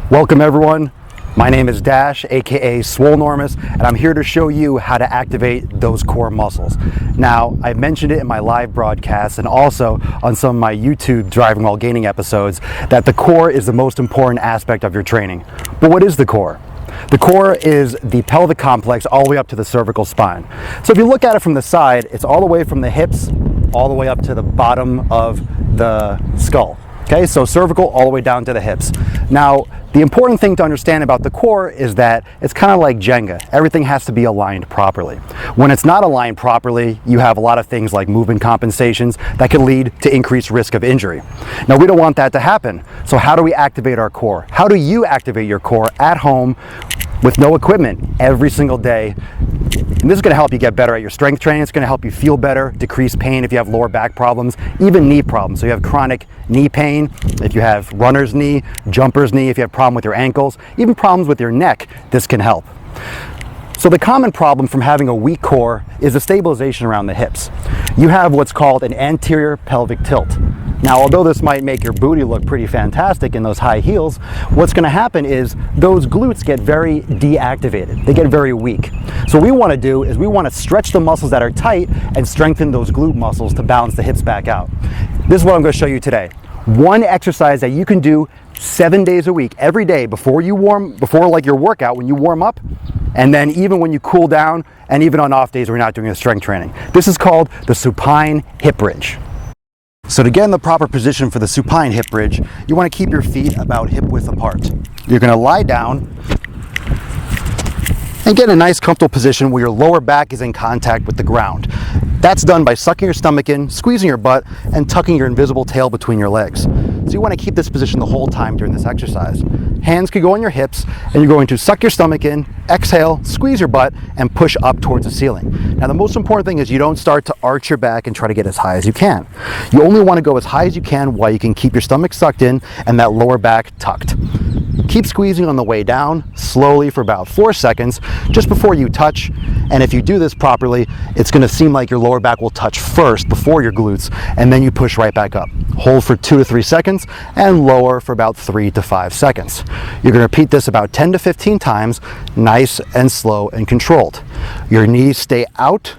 Welcome everyone, my name is Dash, aka Swolenormous, and I'm here to show you how to activate those core muscles. Now, I mentioned it in my live broadcast and also on some of my YouTube driving while gaining episodes that the core is the most important aspect of your training. But what is the core? The core is the pelvic complex all the way up to the cervical spine. So if you look at it from the side, it's all the way from the hips all the way up to the bottom of the skull. Okay, so cervical all the way down to the hips. Now, the important thing to understand about the core is that it's kind of like Jenga. Everything has to be aligned properly. When it's not aligned properly, you have a lot of things like movement compensations that can lead to increased risk of injury. Now, we don't want that to happen. So how do we activate our core? How do you activate your core at home with no equipment every single day? And this is going to help you get better at your strength training. It's going to help you feel better, decrease pain if you have lower back problems, even knee problems. So you have chronic knee pain, if you have runner's knee, jumper's knee, if you have problem with your ankles, even problems with your neck, this can help. So the common problem from having a weak core is the stabilization around the hips. You have what's called an anterior pelvic tilt. Now, although this might make your booty look pretty fantastic in those high heels, what's going to happen is those glutes get very deactivated. They get very weak. So what we want to do is we want to stretch the muscles that are tight and strengthen those glute muscles to balance the hips back out. This is what I'm going to show you today. One exercise that you can do 7 days a week, every day before like your workout, when you warm up, and then even when you cool down, and even on off days when you're not doing the strength training. This is called the supine hip bridge. So to get in the proper position for the supine hip bridge, you want to keep your feet about hip width apart. You're going to lie down and get in a nice comfortable position where your lower back is in contact with the ground. That's done by sucking your stomach in, squeezing your butt, and tucking your invisible tail between your legs. So you want to keep this position the whole time during this exercise. Hands can go on your hips, and you're going to suck your stomach in, exhale, squeeze your butt, and push up towards the ceiling. Now the most important thing is you don't start to arch your back and try to get as high as you can. You only want to go as high as you can while you can keep your stomach sucked in and that lower back tucked. Keep squeezing on the way down, slowly for about 4 seconds, just before you touch. And if you do this properly, it's going to seem like your lower back will touch first before your glutes, and then you push right back up. Hold for 2 to 3 seconds and lower for about 3 to 5 seconds. You're going to repeat this about 10 to 15 times, nice and slow and controlled. Your knees stay out,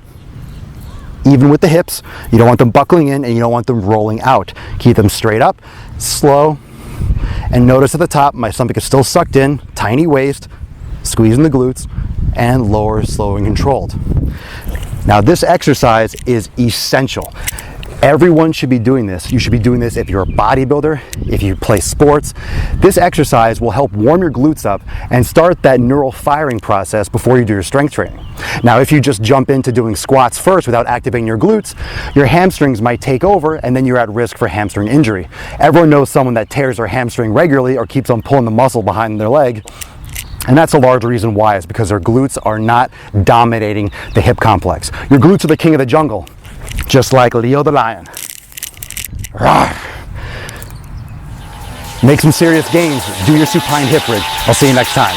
even with the hips. You don't want them buckling in and you don't want them rolling out. Keep them straight up, slow. And notice at the top, my stomach is still sucked in, tiny waist, squeezing the glutes, and lower, slow, and controlled. Now this exercise is essential. Everyone should be doing this. You should be doing this if you're a bodybuilder, if you play sports. This exercise will help warm your glutes up and start that neural firing process before you do your strength training. Now, if you just jump into doing squats first without activating your glutes, your hamstrings might take over and then you're at risk for hamstring injury. Everyone knows someone that tears their hamstring regularly or keeps on pulling the muscle behind their leg. And that's a large reason why, is because their glutes are not dominating the hip complex. Your glutes are the king of the jungle, just like Leo the lion. Rawr. Make some serious gains. Do your supine hip bridge. I'll see you next time.